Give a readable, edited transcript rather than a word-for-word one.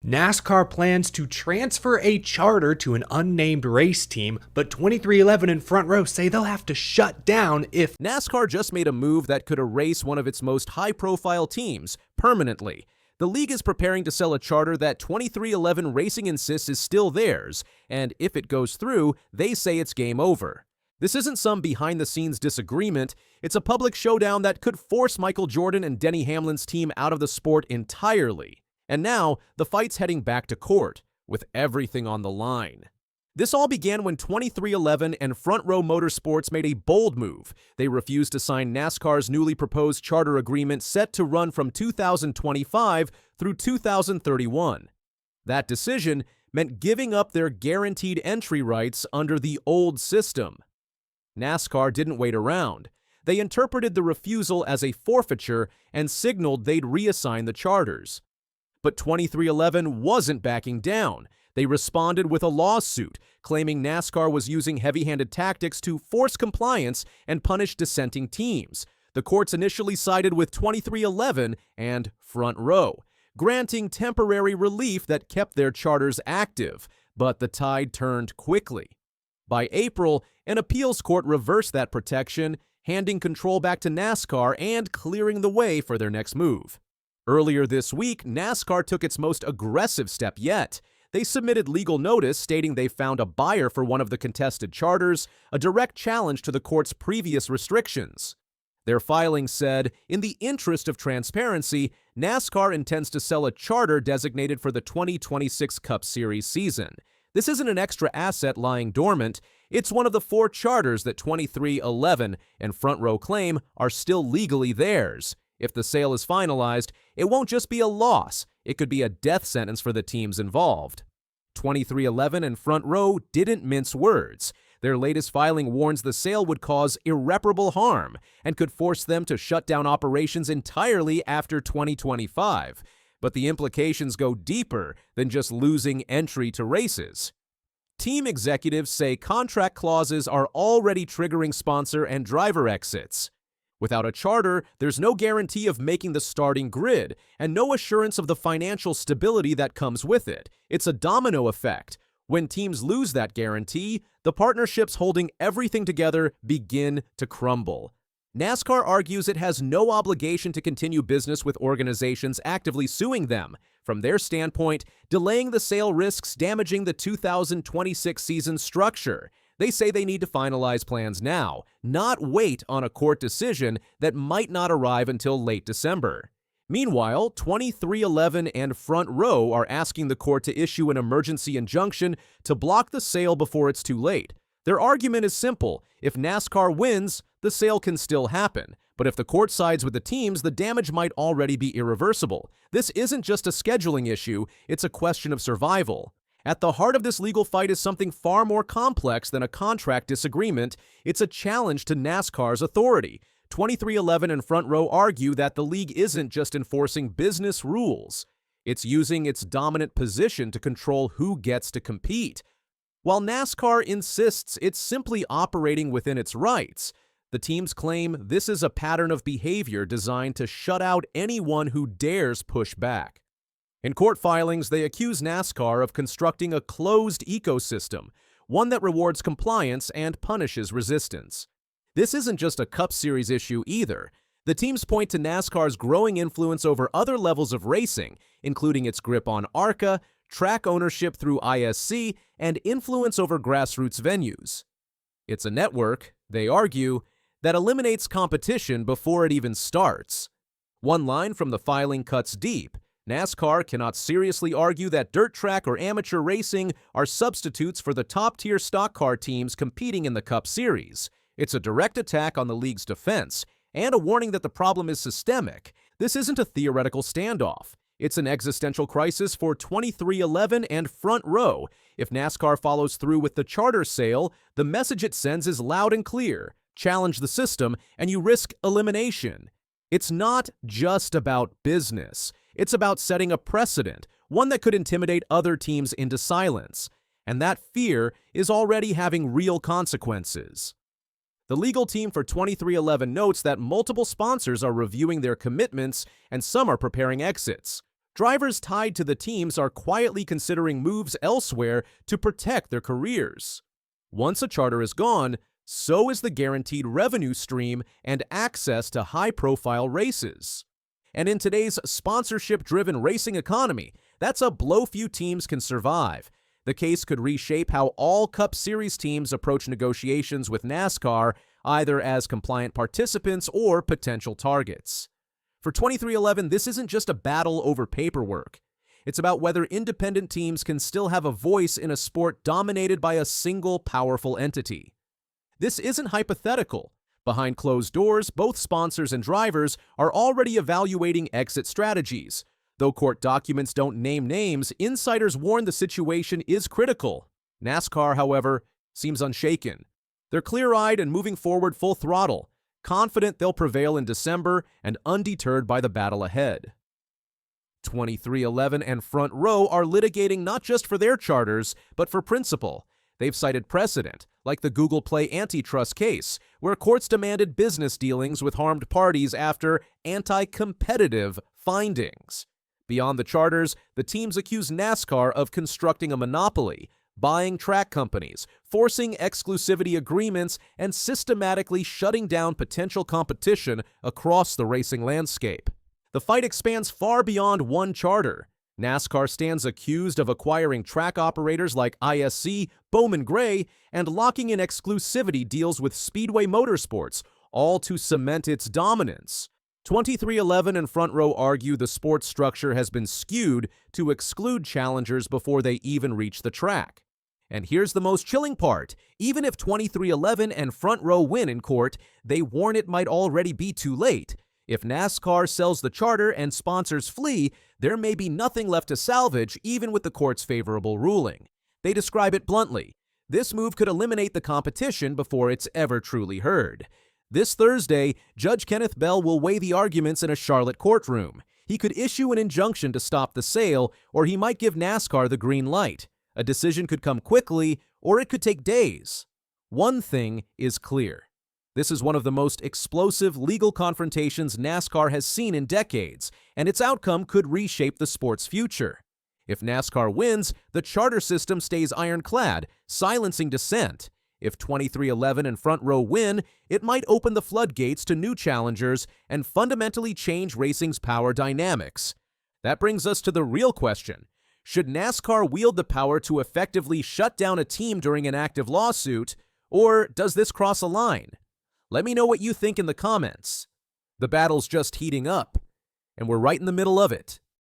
NASCAR plans to transfer a charter to an unnamed race team, but 2311 and Front Row say they'll have to shut down if NASCAR just made a move that could erase one of its most high-profile teams permanently. The league is preparing to sell a charter that 2311 Racing insists is still theirs, and if it goes through, they say it's game over. This isn't some behind-the-scenes disagreement. It's a public showdown that could force Michael Jordan and Denny Hamlin's team out of the sport entirely. And now, the fight's heading back to court, with everything on the line. This all began when 2311 and Front Row Motorsports made a bold move. They refused to sign NASCAR's newly proposed charter agreement set to run from 2025 through 2031. That decision meant giving up their guaranteed entry rights under the old system. NASCAR didn't wait around. They interpreted the refusal as a forfeiture and signaled they'd reassign the charters. But 2311 wasn't backing down. They responded with a lawsuit, claiming NASCAR was using heavy-handed tactics to force compliance and punish dissenting teams. The courts initially sided with 2311 and Front Row, granting temporary relief that kept their charters active, but the tide turned quickly. By April, an appeals court reversed that protection, handing control back to NASCAR and clearing the way for their next move. Earlier this week, NASCAR took its most aggressive step yet. They submitted legal notice stating they found a buyer for one of the contested charters, a direct challenge to the court's previous restrictions. Their filing said, in the interest of transparency, NASCAR intends to sell a charter designated for the 2026 Cup Series season. This isn't an extra asset lying dormant. It's one of the 4 charters that 2311 and Front Row claim are still legally theirs. If the sale is finalized, it won't just be a loss, it could be a death sentence for the teams involved. 2311 and Front Row didn't mince words. Their latest filing warns the sale would cause irreparable harm and could force them to shut down operations entirely after 2025. But the implications go deeper than just losing entry to races. Team executives say contract clauses are already triggering sponsor and driver exits. Without a charter, there's no guarantee of making the starting grid, and no assurance of the financial stability that comes with it. It's a domino effect. When teams lose that guarantee, the partnerships holding everything together begin to crumble. NASCAR argues it has no obligation to continue business with organizations actively suing them. From their standpoint, delaying the sale risks damaging the 2026 season structure. They say they need to finalize plans now, not wait on a court decision that might not arrive until late December. Meanwhile, 2311 and Front Row are asking the court to issue an emergency injunction to block the sale before it's too late. Their argument is simple. If NASCAR wins, the sale can still happen. But if the court sides with the teams, the damage might already be irreversible. This isn't just a scheduling issue, it's a question of survival. At the heart of this legal fight is something far more complex than a contract disagreement. It's a challenge to NASCAR's authority. 2311 and Front Row argue that the league isn't just enforcing business rules. It's using its dominant position to control who gets to compete. While NASCAR insists it's simply operating within its rights, the teams claim this is a pattern of behavior designed to shut out anyone who dares push back. In court filings, they accuse NASCAR of constructing a closed ecosystem, one that rewards compliance and punishes resistance. This isn't just a Cup Series issue either. The teams point to NASCAR's growing influence over other levels of racing, including its grip on ARCA, track ownership through ISC, and influence over grassroots venues. It's a network, they argue, that eliminates competition before it even starts. One line from the filing cuts deep. NASCAR cannot seriously argue that dirt track or amateur racing are substitutes for the top-tier stock car teams competing in the Cup Series. It's a direct attack on the league's defense, and a warning that the problem is systemic. This isn't a theoretical standoff. It's an existential crisis for 2311 and Front Row. If NASCAR follows through with the charter sale, the message it sends is loud and clear. Challenge the system, and you risk elimination. It's not just about business. It's about setting a precedent, one that could intimidate other teams into silence. And that fear is already having real consequences. The legal team for 2311 notes that multiple sponsors are reviewing their commitments and some are preparing exits. drivers tied to the teams are quietly considering moves elsewhere to protect their careers. Once a charter is gone, so is the guaranteed revenue stream and access to high-profile races. And in today's sponsorship-driven racing economy, that's a blow few teams can survive. The case could reshape how all Cup Series teams approach negotiations with NASCAR, either as compliant participants or potential targets. For 23XI, this isn't just a battle over paperwork. It's about whether independent teams can still have a voice in a sport dominated by a single powerful entity. This isn't hypothetical. Behind closed doors, both sponsors and drivers are already evaluating exit strategies. Though court documents don't name names, insiders warn the situation is critical. NASCAR, however, seems unshaken. They're clear-eyed and moving forward full throttle, confident they'll prevail in December and undeterred by the battle ahead. 23XI and Front Row are litigating not just for their charters, but for principle. They've cited precedent, like the Google Play antitrust case, where courts demanded business dealings with harmed parties after anti-competitive findings. Beyond the charters, the teams accuse NASCAR of constructing a monopoly, buying track companies, forcing exclusivity agreements, and systematically shutting down potential competition across the racing landscape. The fight expands far beyond one charter. NASCAR stands accused of acquiring track operators like ISC, Bowman Gray, and locking in exclusivity deals with Speedway Motorsports, all to cement its dominance. 23XI and Front Row argue the sports structure has been skewed to exclude challengers before they even reach the track. And here's the most chilling part. Even if 23XI and Front Row win in court, they warn it might already be too late. If NASCAR sells the charter and sponsors flee, there may be nothing left to salvage even with the court's favorable ruling. They describe it bluntly. This move could eliminate the competition before it's ever truly heard. This Thursday, Judge Kenneth Bell will weigh the arguments in a Charlotte courtroom. He could issue an injunction to stop the sale, or he might give NASCAR the green light. A decision could come quickly, or it could take days. One thing is clear. This is one of the most explosive legal confrontations NASCAR has seen in decades, and its outcome could reshape the sport's future. If NASCAR wins, the charter system stays ironclad, silencing dissent. If 23XI and Front Row win, it might open the floodgates to new challengers and fundamentally change racing's power dynamics. That brings us to the real question. Should NASCAR wield the power to effectively shut down a team during an active lawsuit, or does this cross a line? Let me know what you think in the comments. The battle's just heating up, and we're right in the middle of it.